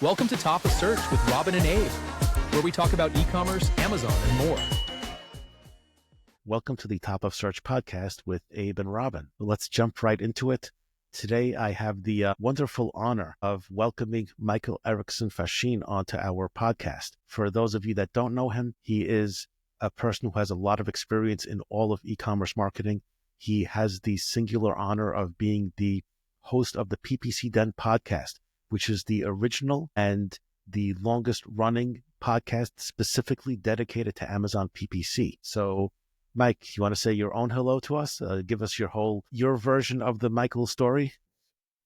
Welcome to Top of Search with Robin and Abe, where we talk about e-commerce, Amazon, and more. Welcome to the Top of Search podcast with Abe and Robin. Let's jump right into it. Today, I have the wonderful honor of welcoming Michael Erickson Facchin onto our podcast. For those of you that don't know him, he is a person who has a lot of experience in all of e-commerce marketing. He has the singular honor of being the host of the PPC Den podcast, which is the original and the longest running podcast specifically dedicated to Amazon PPC. So, Mike, you want to say your own hello to us? Give us your version of the Michael story.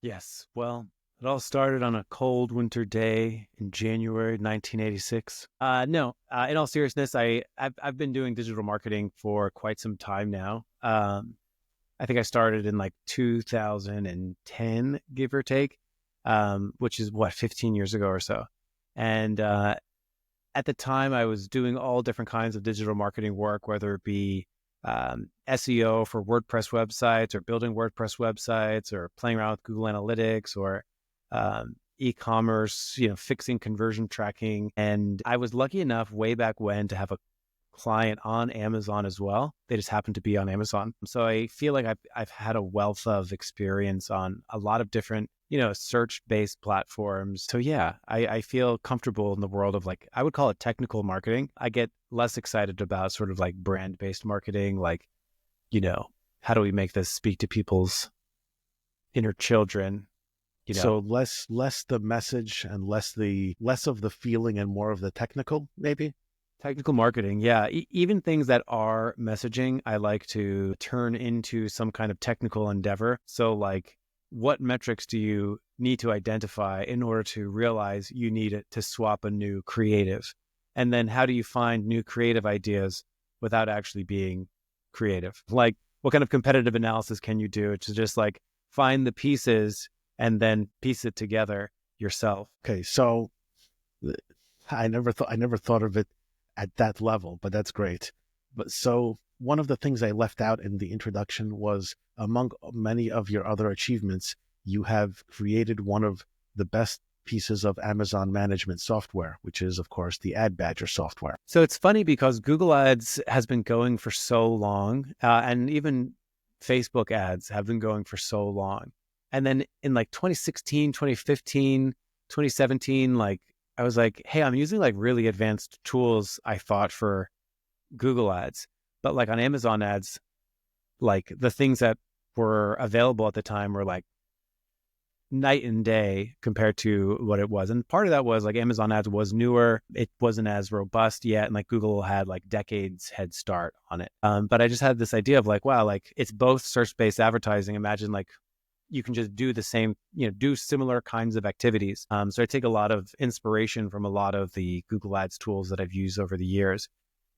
Yes. Well, it all started on a cold winter day in January 1986. In all seriousness, I've been doing digital marketing for quite some time now. I think I started in like 2010, give or take. Which is 15 years ago or so. And at the time, I was doing all different kinds of digital marketing work, whether it be SEO for WordPress websites or building WordPress websites or playing around with Google Analytics or e-commerce, fixing conversion tracking. And I was lucky enough way back when to have a client on Amazon as well. They just happened to be on Amazon. So I feel like I've had a wealth of experience on a lot of different search-based platforms. So yeah, I feel comfortable in the world of I would call it technical marketing. I get less excited about sort of like brand-based marketing, how do we make this speak to people's inner children? So less the message and less of the feeling and more of the technical, maybe? Technical marketing, yeah. Even things that are messaging, I like to turn into some kind of technical endeavor. So what metrics do you need to identify in order to realize you need it to swap a new creative? And then how do you find new creative ideas without actually being creative? What kind of competitive analysis can you do to just find the pieces and then piece it together yourself? Okay, so I never thought of it at that level, but that's great. But so one of the things I left out in the introduction was, among many of your other achievements, you have created one of the best pieces of Amazon management software, which is, of course, the Ad Badger software. So it's funny because Google Ads has been going for so long, and even Facebook ads have been going for so long. And then in 2016, 2015, 2017, I was like, hey, I'm using really advanced tools, I thought, for Google Ads. But on Amazon ads, the things that were available at the time were night and day compared to what it was. And part of that was Amazon ads was newer. It wasn't as robust yet. And Google had decades head start on it. But I just had this idea of wow, it's both search-based advertising. Imagine you can just do the same, do similar kinds of activities. So I take a lot of inspiration from a lot of the Google Ads tools that I've used over the years.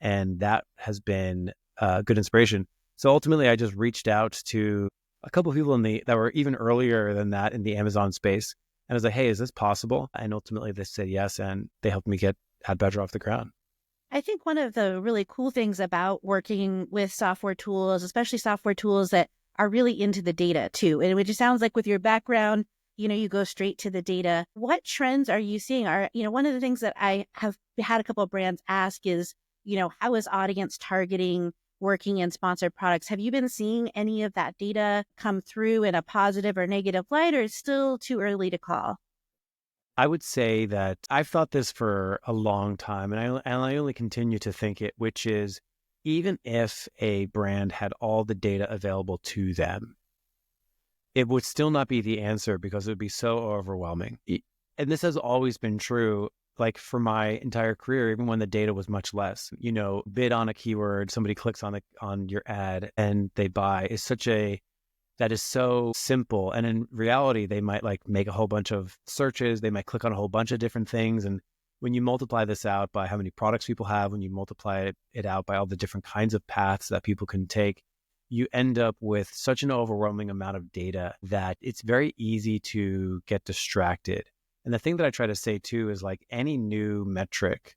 And that has been good inspiration. So ultimately, I just reached out to a couple of people that were even earlier than that in the Amazon space. And I was like, hey, is this possible? And ultimately they said yes. And they helped me get Ad Badger off the ground. I think one of the really cool things about working with software tools, especially software tools that are really into the data too. And it just sounds like with your background, you go straight to the data. What trends are you seeing? One of the things that I have had a couple of brands ask is, how is audience targeting working in sponsored products? Have you been seeing any of that data come through in a positive or negative light, or it's still too early to call? I would say that I've thought this for a long time, and I only continue to think it, which is, even if a brand had all the data available to them, it would still not be the answer because it would be so overwhelming. And this has always been true, for my entire career, even when the data was much less. Bid on a keyword, somebody clicks on your ad and they buy that is so simple. And in reality, they might make a whole bunch of searches. They might click on a whole bunch of different things. And when you multiply this out by how many products people have, when you multiply it out by all the different kinds of paths that people can take, you end up with such an overwhelming amount of data that it's very easy to get distracted. And the thing that I try to say too is any new metric,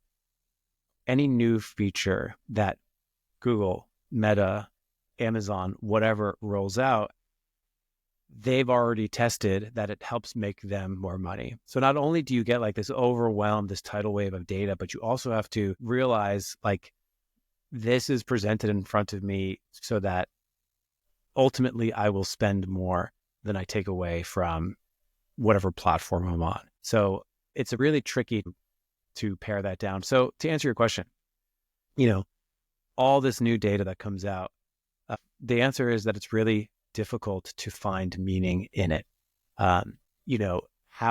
any new feature that Google, Meta, Amazon, whatever rolls out, they've already tested that it helps make them more money. So not only do you get like this this tidal wave of data, but you also have to realize like this is presented in front of me so that ultimately I will spend more than I take away from whatever platform I'm on. So it's really tricky to pare that down. So to answer your question, all this new data that comes out, the answer is that it's really difficult to find meaning in it. How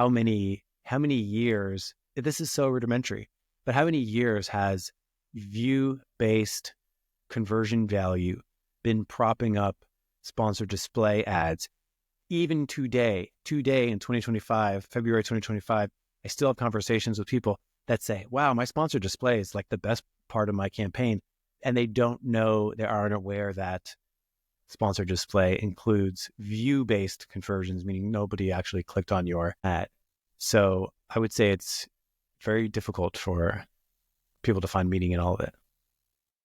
many years, this is so rudimentary, but how many years has view-based conversion value been propping up sponsored display ads? Even today in 2025, February 2025, I still have conversations with people that say, wow, my sponsored display is like the best part of my campaign. And they aren't aware that sponsored display includes view-based conversions, meaning nobody actually clicked on your ad. So I would say it's very difficult for people to find meaning in all of it.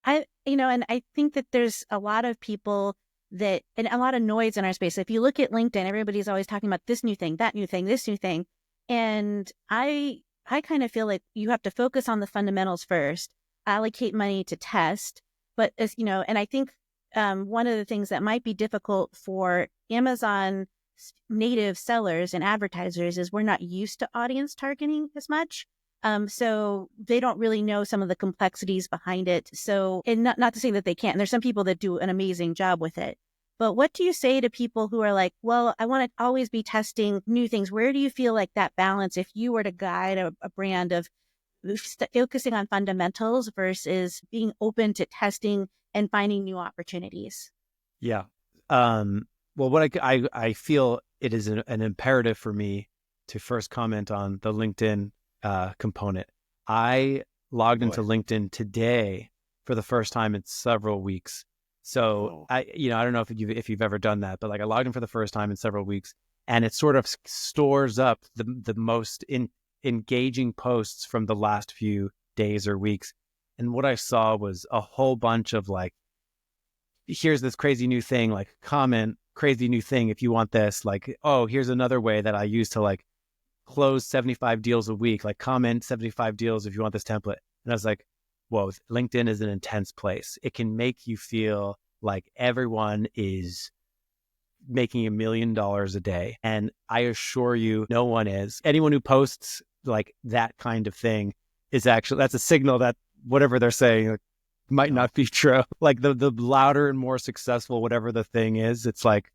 And I think that there's a lot of people and a lot of noise in our space. If you look at LinkedIn, everybody's always talking about this new thing, that new thing, this new thing. And I kind of feel like you have to focus on the fundamentals first, allocate money to test. But and I think one of the things that might be difficult for Amazon native sellers and advertisers is we're not used to audience targeting as much. So they don't really know some of the complexities behind it. So, and not to say that they can't. There's some people that do an amazing job with it. But what do you say to people who are like, well, I want to always be testing new things? Where do you feel like that balance, if you were to guide a brand of focusing on fundamentals versus being open to testing and finding new opportunities? Yeah. Well, what I feel it is an imperative for me to first comment on the LinkedIn component. I logged into LinkedIn today for the first time in several weeks. So I don't know if you've ever done that, but like I logged in for the first time in several weeks, and it sort of stores up the most engaging posts from the last few days or weeks. And what I saw was a whole bunch of like, here's this crazy new thing, like comment crazy new thing if you want this, like, oh, here's another way that I use to like close 75 deals a week, like comment 75 deals if you want this template. And I was like, whoa, LinkedIn is an intense place. It can make you feel like everyone is making $1 million a day. And I assure you, no one is. Anyone who posts like that kind of thing is actually, that's a signal that whatever they're saying might not be true. Like the louder and more successful, whatever the thing is, it's like,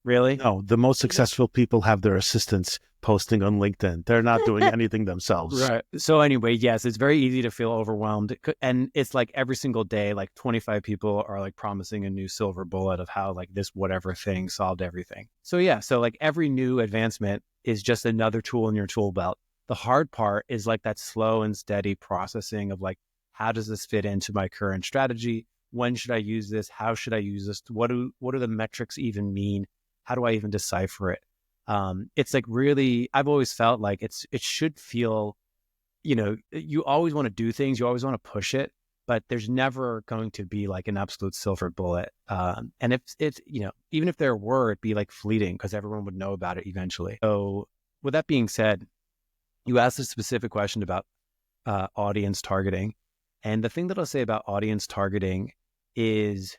really? No, the most successful people have their assistants posting on LinkedIn. They're not doing anything themselves. Right. So anyway, yes, it's very easy to feel overwhelmed. And it's like every single day, like 25 people are like promising a new silver bullet of how like this whatever thing solved everything. So yeah, so like every new advancement is just another tool in your tool belt. The hard part is like that slow and steady processing of like, how does this fit into my current strategy? When should I use this? How should I use this? What do the metrics even mean? How do I even decipher it? It's like really, I've always felt like it should feel, you always want to do things, you always want to push it, but there's never going to be like an absolute silver bullet. And if it's, even if there were, it'd be like fleeting because everyone would know about it eventually. So with that being said, you asked a specific question about audience targeting. And the thing that I'll say about audience targeting is,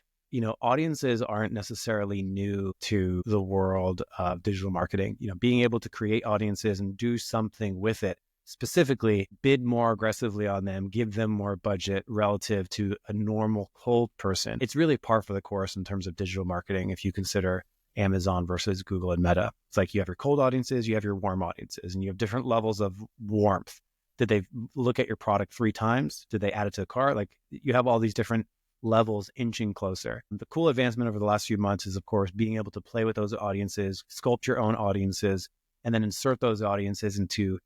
audiences aren't necessarily new to the world of digital marketing. Being able to create audiences and do something with it, specifically bid more aggressively on them, give them more budget relative to a normal cold person. It's really par for the course in terms of digital marketing if you consider Amazon versus Google and Meta. It's like you have your cold audiences, you have your warm audiences, and you have different levels of warmth. Did they look at your product 3 times? Did they add it to the cart? Like you have all these different levels inching closer. The cool advancement over the last few months is, of course, being able to play with those audiences, sculpt your own audiences, and then insert those audiences into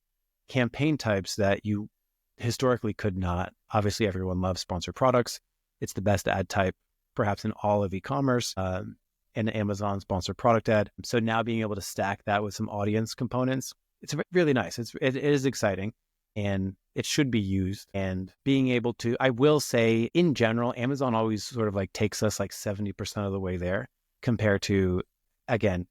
campaign types that you historically could not. Obviously, everyone loves sponsored products. It's the best ad type, perhaps in all of e-commerce, and Amazon sponsored product ad. So now being able to stack that with some audience components, it's really nice. It is exciting. And it should be used. And being able to, I will say in general, Amazon always sort of like takes us like 70% of the way there compared to again,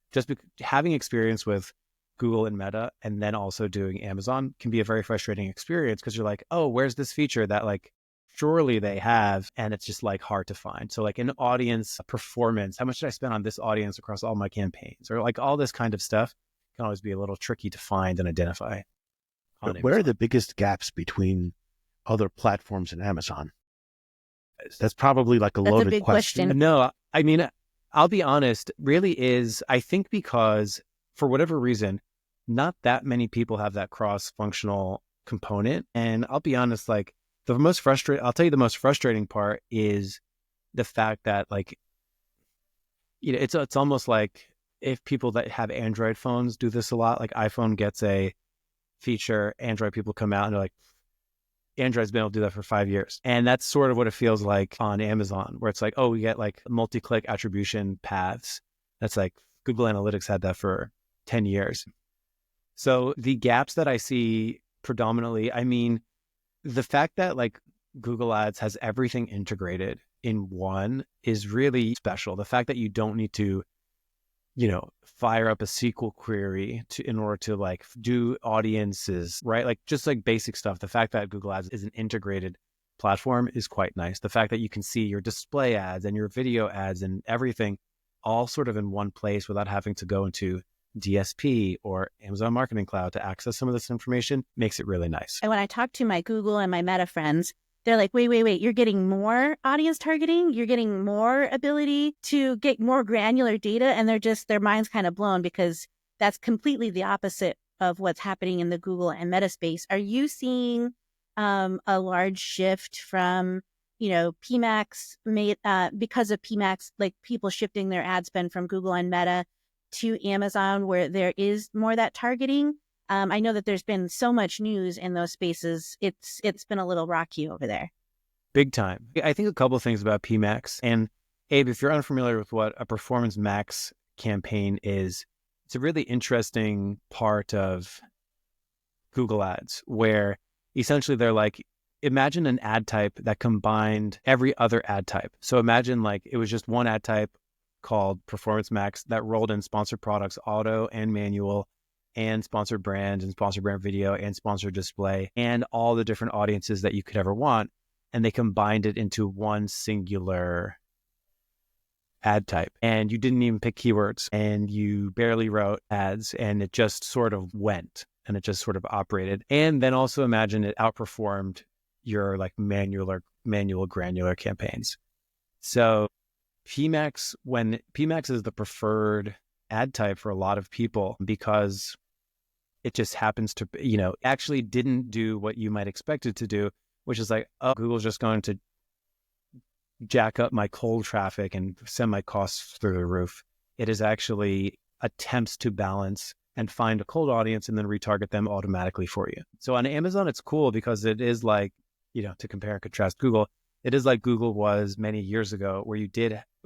having experience with Google and Meta and then also doing Amazon can be a very frustrating experience because you're like, oh, where's this feature that like surely they have, and it's just like hard to find. So like an audience performance, how much did I spend on this audience across all my campaigns, or like all this kind of stuff can always be a little tricky to find and identify. Where are the biggest gaps between other platforms and Amazon? That's probably like a loaded big question. No, I mean, I'll be honest, really is, I think because for whatever reason, not that many people have that cross-functional component. And I'll be honest, like I'll tell you the most frustrating part is the fact that like, you know, it's almost like if people that have Android phones do this a lot, like iPhone gets a feature, Android people come out and they're like, Android's been able to do that for 5 years. And that's sort of what it feels like on Amazon, where it's like, oh, we get like multi-click attribution paths. That's like Google Analytics had that for 10 years. So the gaps that I see predominantly, I mean, the fact that like Google Ads has everything integrated in one is really special. The fact that you don't need to, you know, fire up a SQL query in order to like do audiences, right? Like just like basic stuff. The fact that Google Ads is an integrated platform is quite nice. The fact that you can see your display ads and your video ads and everything all sort of in one place without having to go into DSP or Amazon Marketing Cloud to access some of this information makes it really nice. And when I talk to my Google and my Meta friends, they're like, wait, you're getting more audience targeting. You're getting more ability to get more granular data. And their minds kind of blown because that's completely the opposite of what's happening in the Google and Meta space. Are you seeing a large shift from, you know, PMAX because of PMAX, like people shifting their ad spend from Google and Meta to Amazon where there is more that targeting? I know that there's been so much news in those spaces. It's been a little rocky over there. Big time. I think a couple of things about PMAX. And Abe, if you're unfamiliar with what a Performance Max campaign is, it's a really interesting part of Google Ads where essentially they're like, imagine an ad type that combined every other ad type. So imagine like it was just one ad type called Performance Max that rolled in sponsored products, auto and manual, and sponsored brand and sponsored brand video and sponsored display and all the different audiences that you could ever want. And they combined it into one singular ad type. And you didn't even pick keywords and you barely wrote ads and it just sort of went and it just sort of operated. And then also imagine it outperformed your like manual granular campaigns. So when PMAX is the preferred ad type for a lot of people because it just happens to, you know, actually didn't do what you might expect it to do, which is like, oh, Google's just going to jack up my cold traffic and send my costs through the roof. It is actually attempts to balance and find a cold audience and then retarget them automatically for you. So on Amazon, it's cool because it is like, you know, to compare and contrast Google, it is like Google was many years ago where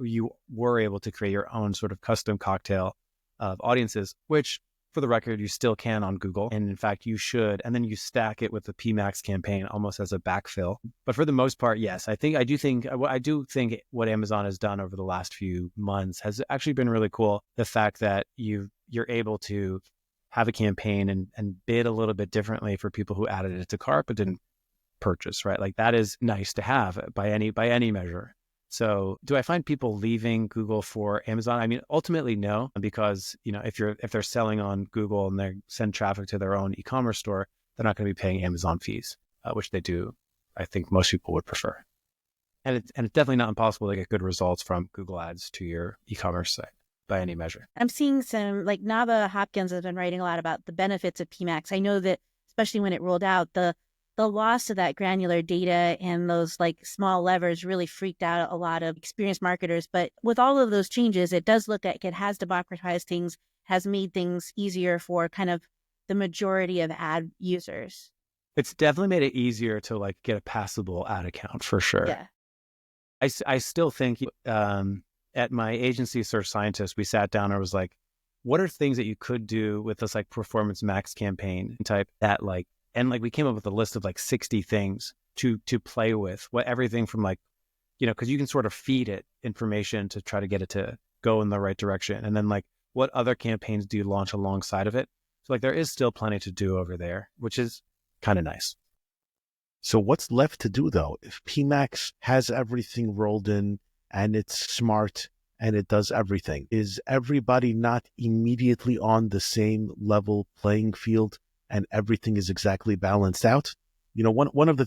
you were able to create your own sort of custom cocktail of audiences, which for the record, you still can on Google. And in fact, you should. And then you stack it with the PMAX campaign almost as a backfill. But for the most part, yes, I do think what Amazon has done over the last few months has actually been really cool. The fact that you're able to have a campaign and bid a little bit differently for people who added it to cart but didn't purchase, right? Like that is nice to have by any measure. So do I find people leaving Google for Amazon? I mean, ultimately, no, because, you know, if they're selling on Google and they send traffic to their own e-commerce store, they're not going to be paying Amazon fees, which they do. I think most people would prefer. And it's definitely not impossible to get good results from Google Ads to your e-commerce site by any measure. I'm seeing some, like Nava Hopkins has been writing a lot about the benefits of PMAX. I know that especially when it rolled out, the loss of that granular data and those like small levers really freaked out a lot of experienced marketers. But with all of those changes, it does look like it has democratized things, has made things easier for kind of the majority of ad users. It's definitely made it easier to like get a passable ad account for sure. Yeah. I still think at my agency Search Scientist, we sat down and was like, what are things that you could do with this like Performance Max campaign type that like, and like we came up with a list of like 60 things to play with, everything from like, you know, because you can sort of feed it information to try to get it to go in the right direction. And then like what other campaigns do you launch alongside of it? So like there is still plenty to do over there, which is kind of nice. So what's left to do though? If PMAX has everything rolled in and it's smart and it does everything, is everybody not immediately on the same level playing field and everything is exactly balanced out? One of the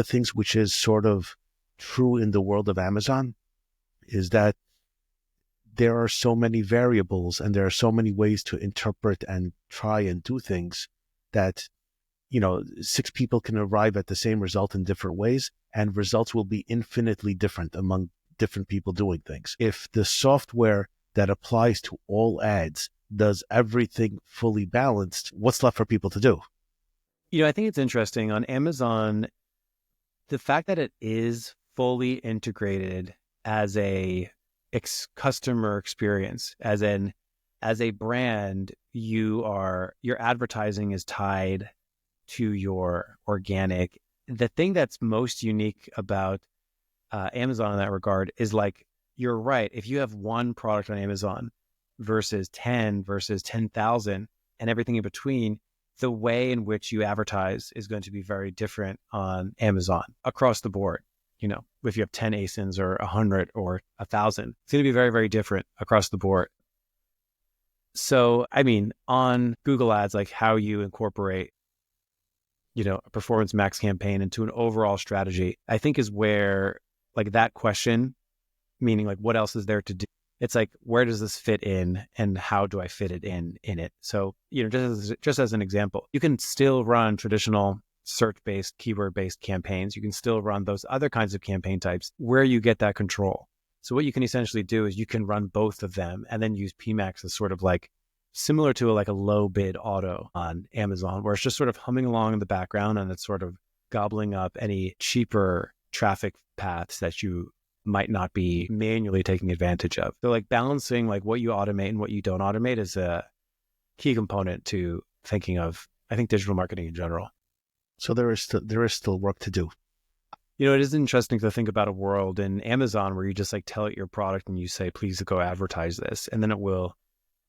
things which is sort of true in the world of Amazon is that there are so many variables and there are so many ways to interpret and try and do things that, 6 people can arrive at the same result in different ways, and results will be infinitely different among different people doing things. If the software that applies to all ads does everything fully balanced, what's left for people to do? I think it's interesting on Amazon, the fact that it is fully integrated as a customer experience, as a brand, your advertising is tied to your organic. The thing that's most unique about Amazon in that regard is like, you're right. If you have one product on Amazon versus 10 versus 10,000 and everything in between, the way in which you advertise is going to be very different on Amazon across the board. If you have 10 ASINs or 100 or 1,000, it's going to be very, very different across the board. So, on Google Ads, like how you incorporate, a performance max campaign into an overall strategy, I think is where like that question, meaning like what else is there to do? It's like, where does this fit in and how do I fit it in it? So, just as an example, you can still run traditional search-based, keyword-based campaigns. You can still run those other kinds of campaign types where you get that control. So what you can essentially do is you can run both of them and then use PMAX as sort of like similar to a low bid auto on Amazon, where it's just sort of humming along in the background and it's sort of gobbling up any cheaper traffic paths that you might not be manually taking advantage of. So like balancing like what you automate and what you don't automate is a key component to thinking of, I think, digital marketing in general. So there is still work to do. It is interesting to think about a world in Amazon where you just like tell it your product and you say, please go advertise this. And then it will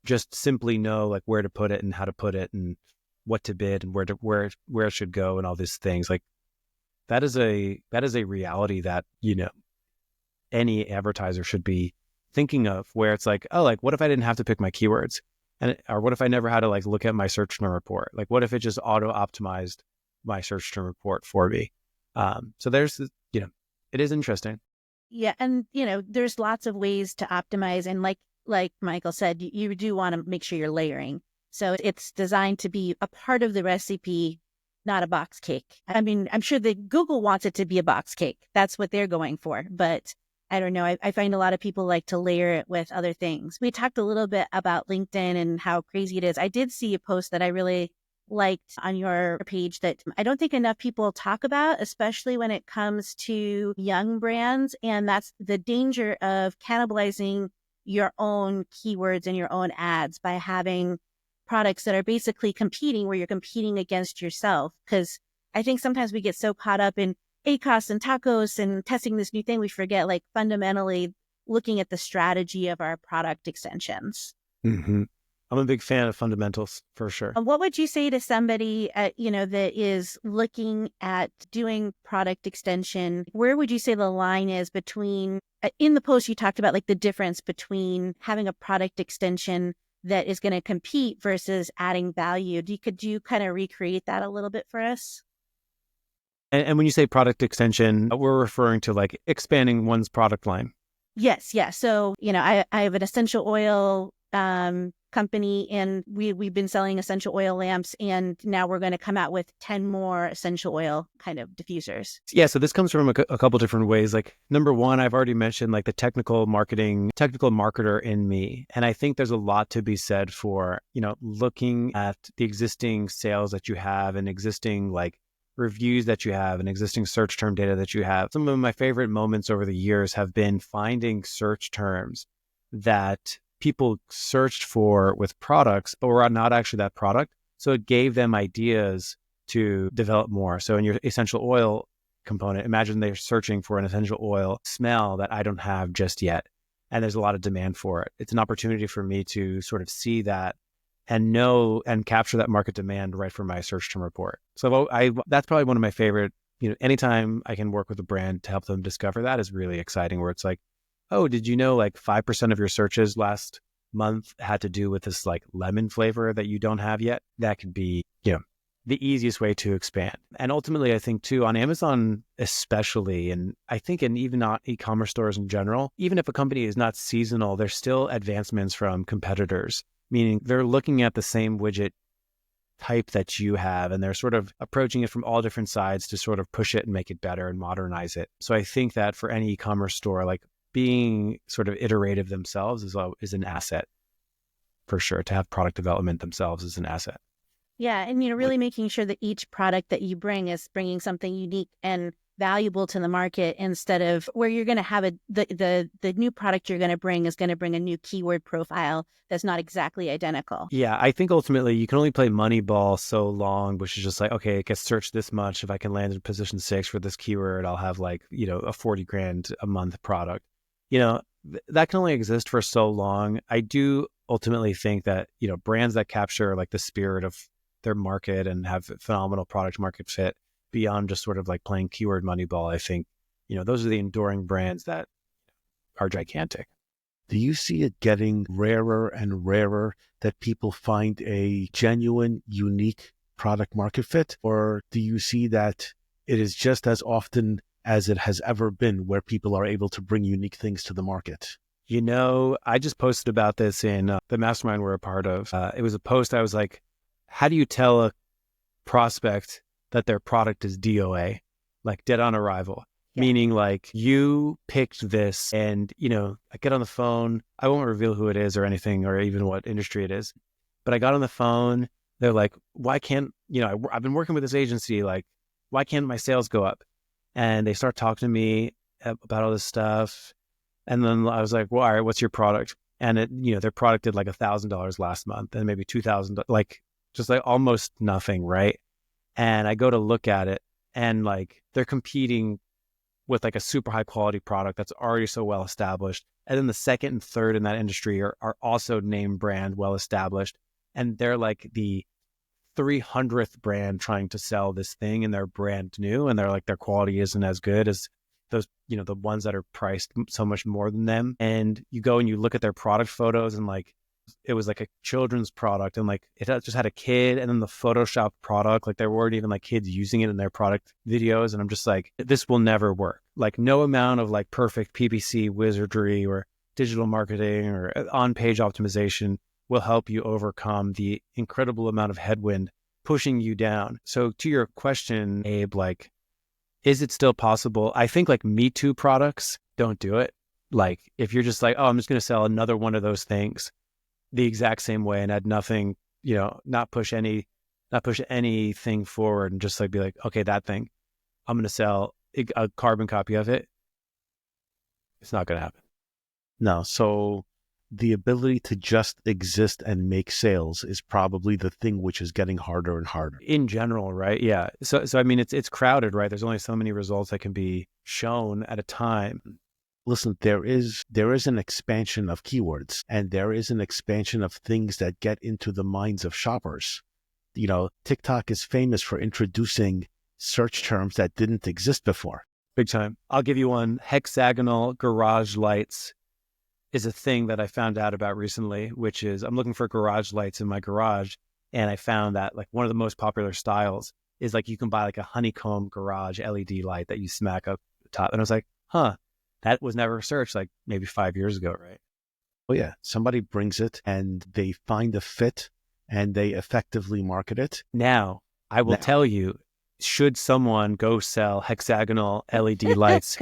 just simply know like where to put it and how to put it and what to bid and where it should go and all these things. Like that is a reality that, any advertiser should be thinking of, where it's like, oh, like what if I didn't have to pick my keywords? Or what if I never had to like look at my search term report? Like what if it just auto optimized my search term report for me? So there's, it is interesting. Yeah. And, there's lots of ways to optimize. And like Michael said, you do want to make sure you're layering. So it's designed to be a part of the recipe, not a box cake. I'm sure that Google wants it to be a box cake. That's what they're going for. But I don't know. I find a lot of people like to layer it with other things. We talked a little bit about LinkedIn and how crazy it is. I did see a post that I really liked on your page that I don't think enough people talk about, especially when it comes to young brands. And that's the danger of cannibalizing your own keywords and your own ads by having products that are basically competing where you're competing against yourself. Because I think sometimes we get so caught up in ACOS and tacos and testing this new thing, we forget like fundamentally looking at the strategy of our product extensions. Mm-hmm. I'm a big fan of fundamentals for sure. What would you say to somebody, that is looking at doing product extension? Where would you say the line is between, in the post you talked about like the difference between having a product extension that is going to compete versus adding value? Could you kind of recreate that a little bit for us? And when you say product extension, we're referring to like expanding one's product line. Yes. Yeah. So, I have an essential oil company, and we've been selling essential oil lamps, and now we're going to come out with 10 more essential oil kind of diffusers. Yeah, so this comes from a couple different ways. Like number one, I've already mentioned like the technical marketer in me. And I think there's a lot to be said for, looking at the existing sales that you have and existing like reviews that you have and existing search term data that you have. Some of my favorite moments over the years have been finding search terms that people searched for with products, but were not actually that product. So it gave them ideas to develop more. So in your essential oil component, imagine they're searching for an essential oil smell that I don't have just yet. and there's a lot of demand for it. It's an opportunity for me to sort of see that and know and capture that market demand right from my search term report. So that's probably one of my favorite, anytime I can work with a brand to help them discover that is really exciting, where it's like, oh, did you know like 5% of your searches last month had to do with this like lemon flavor that you don't have yet? That could be, the easiest way to expand. And ultimately, I think too, on Amazon especially, and I think in even not e-commerce stores in general, even if a company is not seasonal, there's still advancements from competitors, meaning they're looking at the same widget type that you have, and they're sort of approaching it from all different sides to sort of push it and make it better and modernize it. So I think that for any e-commerce store, like being sort of iterative themselves is an asset for sure. To have product development themselves is an asset. Yeah, and really making sure that each product that you bring is bringing something unique and valuable to the market, instead of where you're going to have the new product you're going to bring is going to bring a new keyword profile that's not exactly identical. Yeah, I think ultimately you can only play Moneyball so long, which is just like, okay, it gets searched this much. If I can land in position 6 for this keyword, I'll have like, a 40 grand a month product. That can only exist for so long. I do ultimately think that, brands that capture like the spirit of their market and have phenomenal product market fit beyond just sort of like playing keyword Moneyball, I think, those are the enduring brands that are gigantic. Do you see it getting rarer and rarer that people find a genuine, unique product market fit? Or do you see that it is just as often as it has ever been where people are able to bring unique things to the market? I just posted about this in the mastermind we're a part of. It was a post. I was like, how do you tell a prospect that their product is DOA, like dead on arrival? Yeah. Meaning like you picked this and, I get on the phone. I won't reveal who it is or anything or even what industry it is, but I got on the phone. They're like, why can't, I've been working with this agency. Like, why can't my sales go up? And they start talking to me about all this stuff. And then I was like, well, all right, what's your product? And their product did like $1,000 last month and maybe $2,000, like just like almost nothing. Right. And I go to look at it and like they're competing with like a super high quality product that's already so well established. And then the second and third in that industry are also name brand, well established. And they're like the 300th brand trying to sell this thing, and they're brand new, and they're like, their quality isn't as good as those, the ones that are priced so much more than them. And you go and you look at their product photos, and like, it was like a children's product, and like it just had a kid, and then the Photoshop product, like there weren't even like kids using it in their product videos. And I'm just like, this will never work. Like no amount of like perfect PPC wizardry or digital marketing or on-page optimization will help you overcome the incredible amount of headwind pushing you down. So to your question, Abe, like, is it still possible? I think like Me Too products don't do it. Like if you're just like, oh, I'm just going to sell another one of those things the exact same way and add nothing, not push anything forward and just like be like, okay, that thing, I'm going to sell a carbon copy of it. It's not going to happen. No. So the ability to just exist and make sales is probably the thing which is getting harder and harder. In general, right? Yeah. So I mean, it's crowded, right? There's only so many results that can be shown at a time. Listen, there is an expansion of keywords, and there is an expansion of things that get into the minds of shoppers. TikTok is famous for introducing search terms that didn't exist before. Big time. I'll give you one. Hexagonal garage lights is a thing that I found out about recently, which is I'm looking for garage lights in my garage. And I found that like one of the most popular styles is like you can buy like a honeycomb garage LED light that you smack up the top. And I was like, that was never searched like maybe 5 years ago, right? Oh yeah. Somebody brings it and they find a fit and they effectively market it. Now, I will tell you, should someone go sell hexagonal LED lights?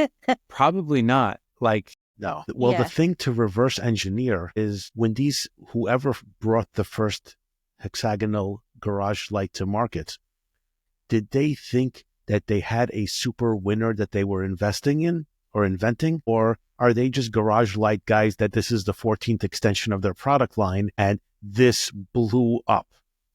Probably not. Like, no. Well, The thing to reverse engineer is when whoever brought the first hexagonal garage light to market, did they think that they had a super winner that they were investing in or inventing? Or are they just garage light guys that this is the 14th extension of their product line and this blew up?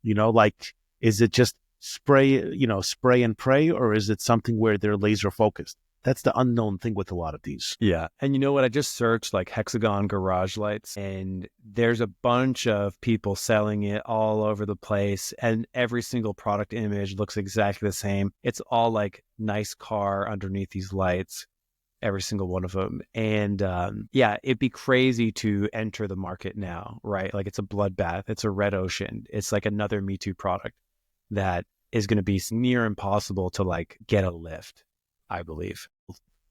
Like, is it just spray and pray, or is it something where they're laser focused? That's the unknown thing with a lot of these. Yeah. And you know what? I just searched like hexagon garage lights, and there's a bunch of people selling it all over the place. And every single product image looks exactly the same. It's all like nice car underneath these lights, every single one of them. And yeah, it'd be crazy to enter the market now, right? Like it's a bloodbath. It's a red ocean. It's like another Me Too product that is going to be near impossible to like get a lift, I believe.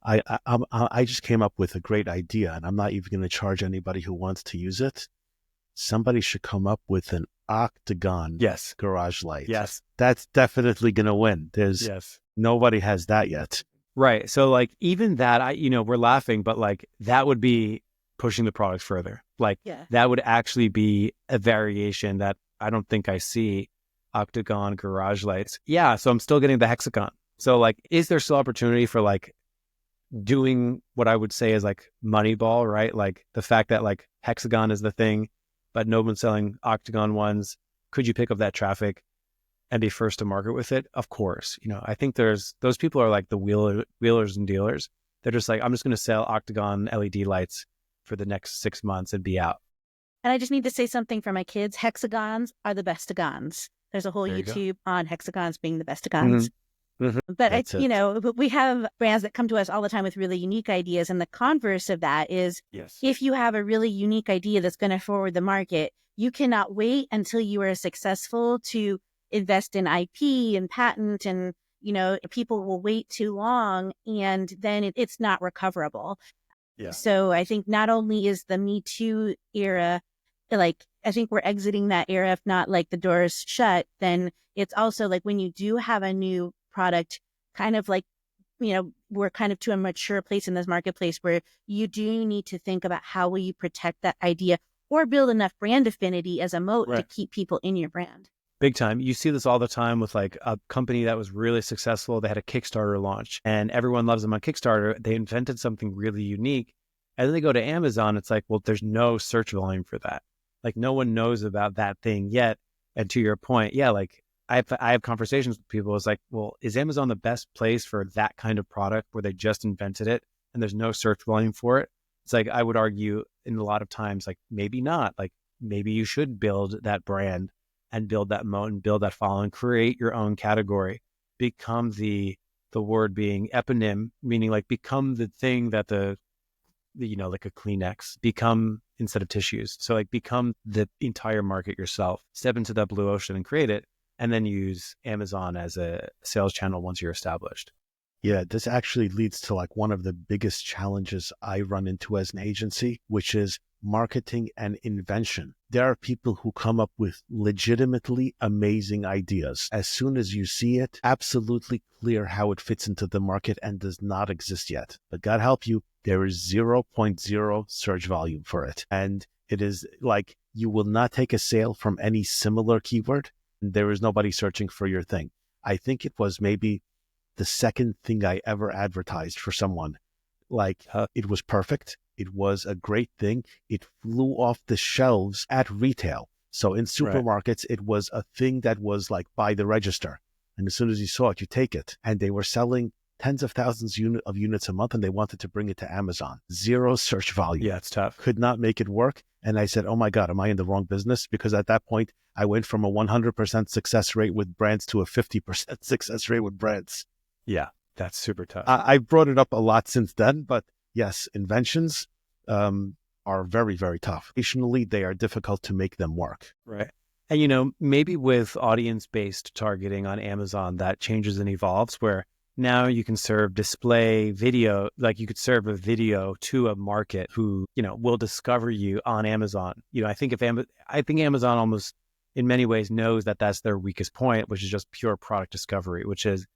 I just came up with a great idea, and I'm not even going to charge anybody who wants to use it. Somebody should come up with an octagon Yes. garage light. Yes. That's definitely going to win. Yes. Nobody has that yet. Right. So like even that, we're laughing, but like that would be pushing the product further. Like that would actually be a variation that I don't think I see. Octagon garage lights. Yeah. So I'm still getting the hexagon. So like, is there still opportunity for like doing what I would say is like Moneyball, right? Like the fact that like hexagon is the thing, but no one's selling octagon ones. Could you pick up that traffic and be first to market with it? Of course. I think those people are like the wheelers and dealers. They're just like, I'm just going to sell octagon LED lights for the next 6 months and be out. And I just need to say something for my kids. Hexagons are the bestagons. There's a whole YouTube on hexagons being the bestagons. Mm-hmm. Mm-hmm. But we have brands that come to us all the time with really unique ideas. And the converse of that is if you have a really unique idea that's going to forward the market, you cannot wait until you are successful to invest in IP and patent, and, people will wait too long and then it's not recoverable. Yeah. So I think not only is the Me Too era, like, I think we're exiting that era, if not like the doors shut, then it's also like when you do have a new product, kind of like, we're kind of to a mature place in this marketplace where you do need to think about how will you protect that idea or build enough brand affinity as a moat to keep people in your brand. Big time. You see this all the time with like a company that was really successful. They had a Kickstarter launch and everyone loves them on Kickstarter. They invented something really unique. And then they go to Amazon. It's like, well, there's no search volume for that. Like no one knows about that thing yet. And to your point, like I have conversations with people. It's like, well, is Amazon the best place for that kind of product where they just invented it and there's no search volume for it? It's like, I would argue in a lot of times, like maybe not. Like maybe you should build that brand and build that moat and build that following, create your own category, become the word being eponym, meaning like become the thing that the like a Kleenex, become instead of tissues. So like become the entire market yourself, step into that blue ocean and create it, and then use Amazon as a sales channel once you're established. Yeah, this actually leads to like one of the biggest challenges I run into as an agency, which is marketing and invention. There are people who come up with legitimately amazing ideas. As soon as you see it, absolutely clear how it fits into the market and does not exist yet. But God help you, there is 0.0 search volume for it. And it is like you will not take a sale from any similar keyword. And there is nobody searching for your thing. I think it was maybe the second thing I ever advertised for someone. Like it was perfect. It was a great thing. It flew off the shelves at retail. So in supermarkets, it was a thing that was like by the register. And as soon as you saw it, you take it. And they were selling tens of thousands of units a month, and they wanted to bring it to Amazon. 0 search volume. Yeah, it's tough. Could not make it work. And I said, oh my God, am I in the wrong business? Because at that point, I went from a 100% success rate with brands to a 50% success rate with brands. Yeah, that's super tough. I brought it up a lot since then, but yes, inventions are very, very tough. Additionally, they are difficult to make them work. Right. And, maybe with audience-based targeting on Amazon, that changes and evolves where now you can serve display video, like you could serve a video to a market who, will discover you on Amazon. I think Amazon almost in many ways knows that that's their weakest point, which is just pure product discovery, which is,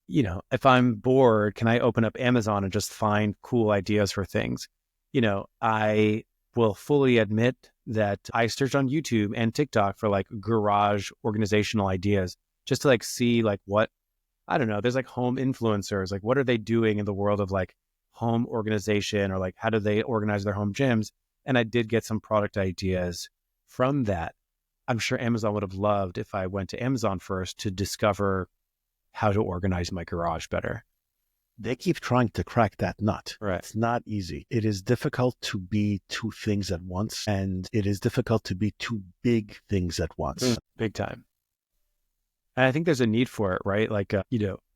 if I'm bored, can I open up Amazon and just find cool ideas for things? I will fully admit that I searched on YouTube and TikTok for like garage organizational ideas just to like see like what, I don't know, there's like home influencers, like what are they doing in the world of like home organization or like how do they organize their home gyms? And I did get some product ideas from that. I'm sure Amazon would have loved if I went to Amazon first to discover how to organize my garage better. they keep trying to crack that nut. Right. It's not easy. It is difficult to be two things at once, and it is difficult to be two big things at once. Big time. And I think there's a need for it, right? Like,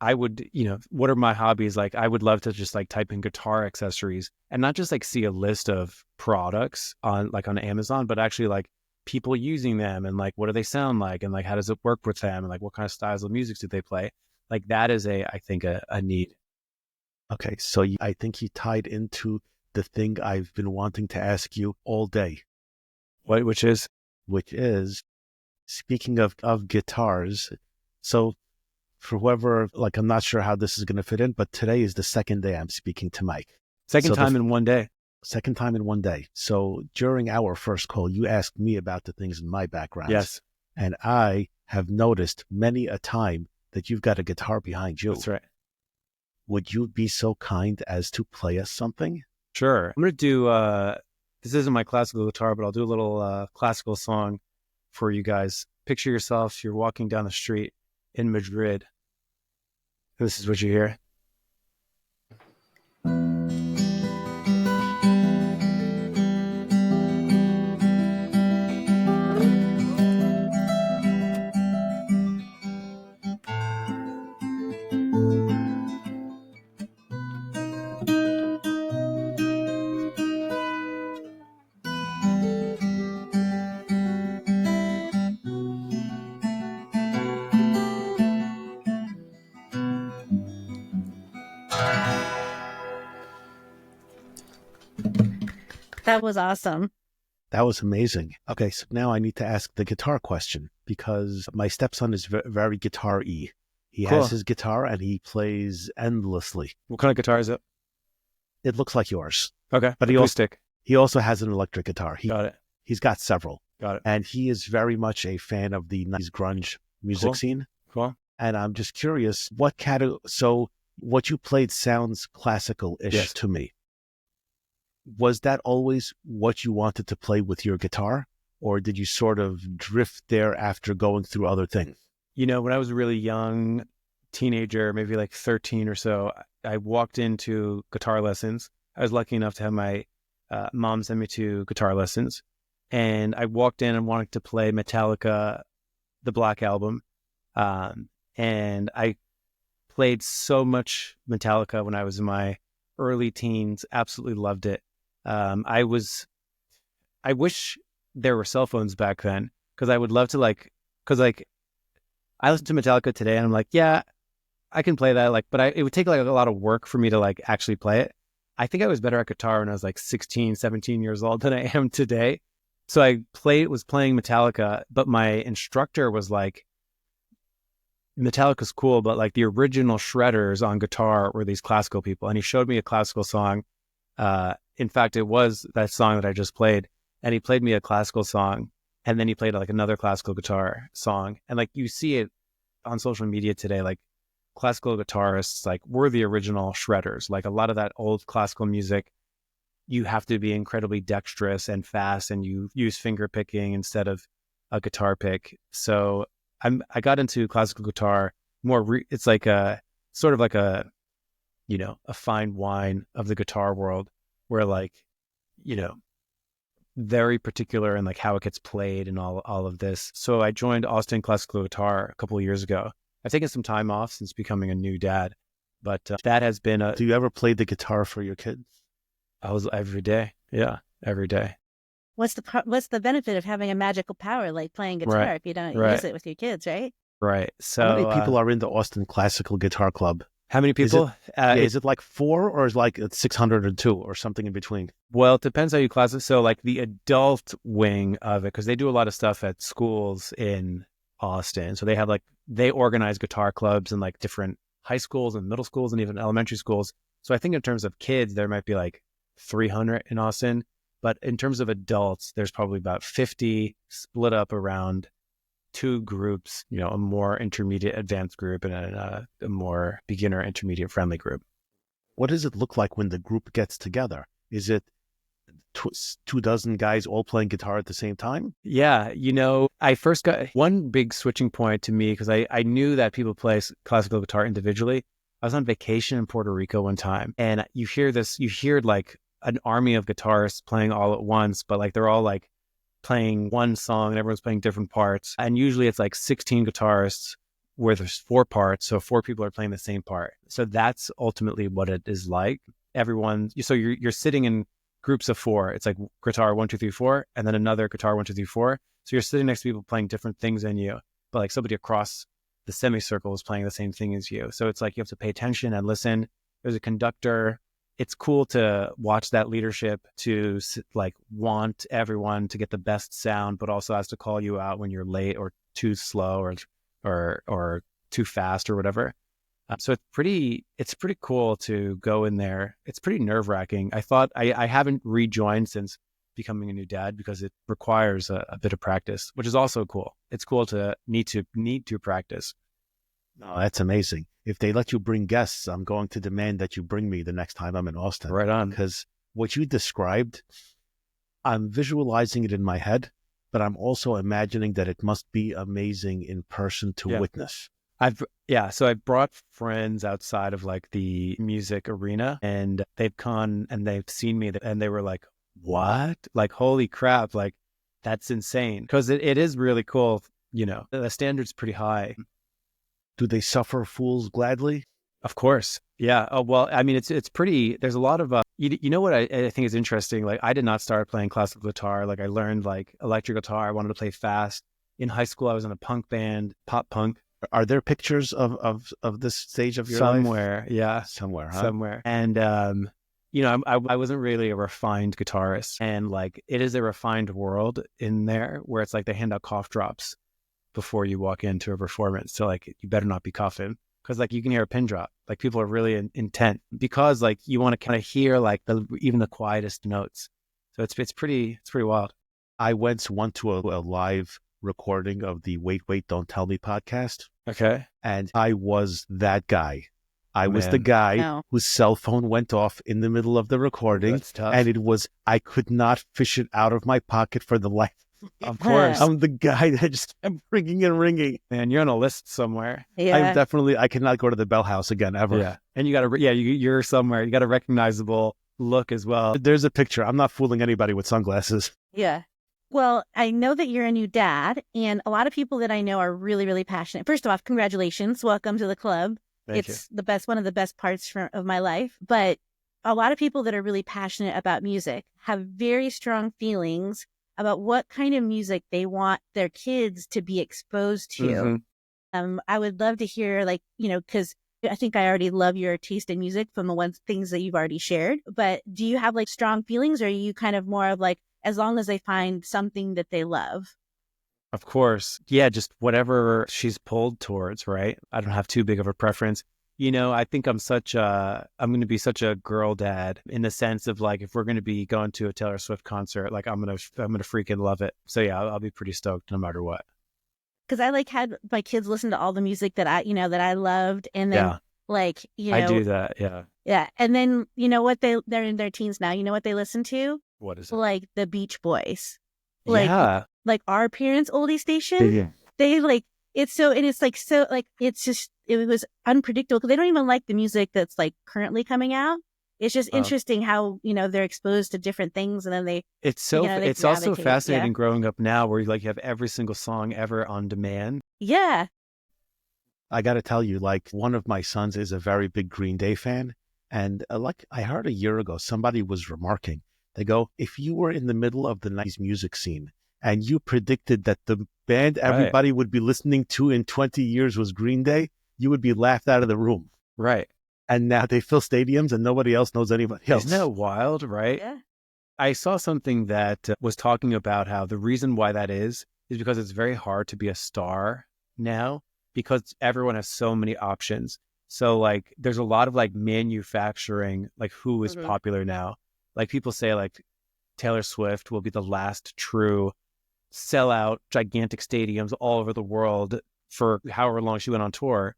I would, what are my hobbies? Like, I would love to just like type in guitar accessories and not just like see a list of products on Amazon, but actually like people using them and like, what do they sound like? And like, how does it work with them? And like, what kind of styles of music do they play? Like that is I think a need. Okay. So I think you tied into the thing I've been wanting to ask you all day. Which is, speaking of guitars. So for whoever, like, I'm not sure how this is going to fit in, but today is the second day I'm speaking to Mike. Second time in one day. Second time in one day. So during our first call, you asked me about the things in my background. Yes. And I have noticed many a time that you've got a guitar behind you. That's right. Would you be so kind as to play us something? Sure. I'm going to do, this isn't my classical guitar, but I'll do a little classical song for you guys. Picture yourself, you're walking down the street in Madrid. This is what you hear. That was awesome. That was amazing. Okay, so now I need to ask the guitar question because my stepson is very guitar-y. He Cool. has his guitar and he plays endlessly. What kind of guitar is it? It looks like yours. Okay. But Acoustic. he also has an electric guitar. Got it. He's got several. Got it. And he is very much a fan of the 90s grunge music Cool. scene. Cool. And I'm just curious, so what you played sounds classical-ish Yes. to me. Was that always what you wanted to play with your guitar? Or did you sort of drift there after going through other things? When I was a really young teenager, maybe like 13 or so, I walked into guitar lessons. I was lucky enough to have my mom send me to guitar lessons. And I walked in and wanted to play Metallica, the Black Album. And I played so much Metallica when I was in my early teens, absolutely loved it. I wish there were cell phones back then because I would love to I listen to Metallica today and I'm like, yeah, I can play that. But it would take like a lot of work for me to like actually play it. I think I was better at guitar when I was like 16, 17 years old than I am today. So I was playing Metallica, but my instructor was like, Metallica's cool, but like the original shredders on guitar were these classical people. And he showed me a classical song. In fact, it was that song that I just played. And he played me a classical song. And then he played like another classical guitar song. And like you see it on social media today, like classical guitarists, like we're the original shredders. Like a lot of that old classical music, you have to be incredibly dexterous and fast and you use finger picking instead of a guitar pick. So I got into classical guitar more. It's like a sort of like a fine wine of the guitar world where like, very particular in like how it gets played and all of this. So I joined Austin Classical Guitar a couple of years ago. I've taken some time off since becoming a new dad, but that has been Do you ever play the guitar for your kids? I was every day. Yeah, every day. What's the benefit of having a magical power like playing guitar Right. if you don't Right. use it with your kids, right? Right. So How many people are in the Austin Classical Guitar Club? how many people? Is it like 4 or is like 602 or something in between? Well, it depends how you class it. So like the adult wing of it, because they do a lot of stuff at schools in Austin. So they organize guitar clubs in like different high schools and middle schools and even elementary schools. So I think in terms of kids, there might be like 300 in Austin. But in terms of adults, there's probably about 50 split up around 2 groups, a more intermediate advanced group and a more beginner intermediate friendly group. What does it look like when the group gets together? Is it 24 guys all playing guitar at the same time? Yeah. I first got one big switching point to me because I knew that people play classical guitar individually. I was on vacation in Puerto Rico one time, and you hear like an army of guitarists playing all at once, but like they're all like playing one song and everyone's playing different parts. And usually it's like 16 guitarists where there's 4 parts. So 4 people are playing the same part. So that's ultimately what it is like. So you're sitting in groups of 4. It's like guitar 1, 2, 3, 4, and then another guitar 1, 2, 3, 4. So you're sitting next to people playing different things than you, but like somebody across the semicircle is playing the same thing as you. So it's like you have to pay attention and listen. There's a conductor. It's cool to watch that leadership, to like want everyone to get the best sound, but also has to call you out when you're late or too slow or too fast or whatever. So it's pretty cool to go in there. It's pretty nerve wracking. I haven't rejoined since becoming a new dad because it requires a bit of practice, which is also cool. It's cool to need to practice. Oh, that's amazing. If they let you bring guests, I'm going to demand that you bring me the next time I'm in Austin. Right on. Because what you described, I'm visualizing it in my head, but I'm also imagining that it must be amazing in person to witness. So I've brought friends outside of like the music arena, and they've gone and they've seen me and they were like, what? Like, holy crap. Like, that's insane. Because it is really cool. You know, the standard's pretty high. Do they suffer fools gladly? Of course. Yeah. Oh, well, I mean, it's pretty, there's a lot of, you know what I think is interesting? Like, I did not start playing classical guitar. Like, I learned like electric guitar. I wanted to play fast. In high school, I was in a punk band, pop punk. Are there pictures of this stage of your life? Somewhere. Yeah. Somewhere, huh? Somewhere. And, you know, I wasn't really a refined guitarist, and like, it is a refined world in there where it's like they hand out cough drops before you walk into a performance. So like, you better not be coughing, because like you can hear a pin drop. Like, people are really intent because like you want to kind of hear like even the quietest notes. So it's pretty wild. I went to a live recording of the Wait, Don't Tell Me podcast. Okay. And I was that guy. I was the guy whose cell phone went off in the middle of the recording. That's tough. And I could not fish it out of my pocket for the life. Of course. I'm the guy that just kept ringing and ringing. Man, you're on a list somewhere. Yeah. I cannot go to the Bell House again, ever. Yeah. And you're somewhere. You got a recognizable look as well. There's a picture. I'm not fooling anybody with sunglasses. Yeah. Well, I know that you're a new dad, and a lot of people that I know are really, really passionate. First off, congratulations. Welcome to the club. Thank you. It's one of the best parts of my life. But a lot of people that are really passionate about music have very strong feelings about what kind of music they want their kids to be exposed to. Mm-hmm. I would love to hear, like, you know, because I think I already love your taste in music from the things that you've already shared. But do you have like strong feelings, or are you kind of more of like, as long as they find something that they love? Of course. Yeah, just whatever she's pulled towards, right? I don't have too big of a preference. You know, I think I'm going to be such a girl dad, in the sense of like, if we're going to be going to a Taylor Swift concert, like I'm going to freaking love it. So yeah, I'll be pretty stoked no matter what. Because I like had my kids listen to all the music that I loved. And then like, you know, I do that. Yeah. Yeah. And then, you know what, they're in their teens now. You know what they listen to? What is it? Like the Beach Boys. Like our parents' oldie station. Yeah. They like, it's so, and it's like, so like, it's just, it was unpredictable because they don't even like the music that's like currently coming out. It's just interesting how, you know, they're exposed to different things, and then it's also fascinating growing up now, where you have every single song ever on demand. Yeah. I got to tell you, like, one of my sons is a very big Green Day fan. And like I heard a year ago, somebody was remarking, they go, if you were in the middle of the 90s music scene and you predicted that the band everybody would be listening to in 20 years was Green Day, you would be laughed out of the room. Right. And now they fill stadiums and nobody else knows anybody else. Isn't that wild, right? Yeah. I saw something that was talking about how the reason why that is because it's very hard to be a star now, because everyone has so many options. So like, there's a lot of like manufacturing, like who is popular now. Like, people say like Taylor Swift will be the last true sellout gigantic stadiums all over the world for however long she went on tour.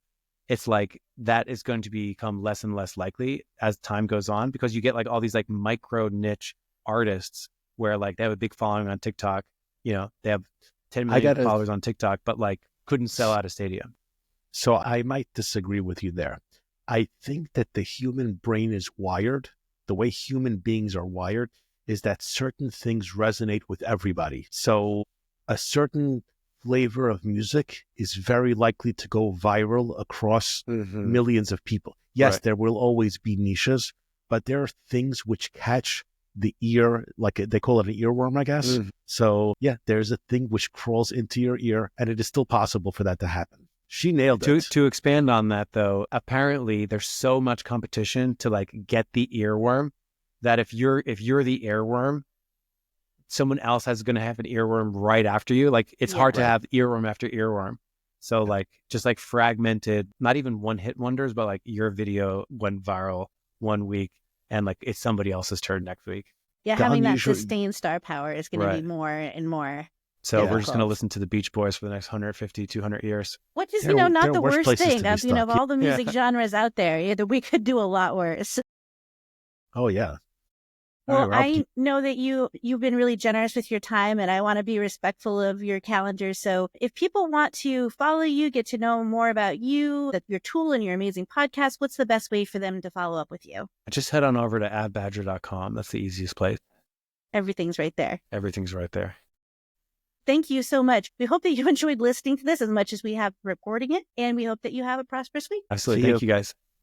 It's like that is going to become less and less likely as time goes on, because you get like all these like micro niche artists where like they have a big following on TikTok. You know, they have 10 million followers on TikTok, but like couldn't sell out a stadium. So I might disagree with you there. I think that the human brain is wired, the way human beings are wired, is that certain things resonate with everybody. So a certain flavor of music is very likely to go viral across millions of people. Yes, there will always be niches, but there are things which catch the ear, like they call it an earworm, I guess. So yeah, there's a thing which crawls into your ear, and it is still possible for that to happen. She nailed it. To expand on that, though, apparently there's so much competition to like get the earworm that if you're the earworm, someone else is going to have an earworm right after you. Like it's hard to have earworm after earworm. So like just like fragmented, not even one hit wonders, but like your video went viral one week and like it's somebody else's turn next week. Yeah, having that sustained star power is going to be more and more. So we're just going to listen to the Beach Boys for the next 150, 200 years. Which is, not the worst thing. Of all the music genres out there, we could do a lot worse. Oh, yeah. Well, I know that you've been really generous with your time, and I want to be respectful of your calendar. So if people want to follow you, get to know more about you, your tool, and your amazing podcast, what's the best way for them to follow up with you? Just head on over to adbadger.com. That's the easiest place. Everything's right there. Everything's right there. Thank you so much. We hope that you enjoyed listening to this as much as we have recording it, and we hope that you have a prosperous week. Absolutely. Thank you, guys.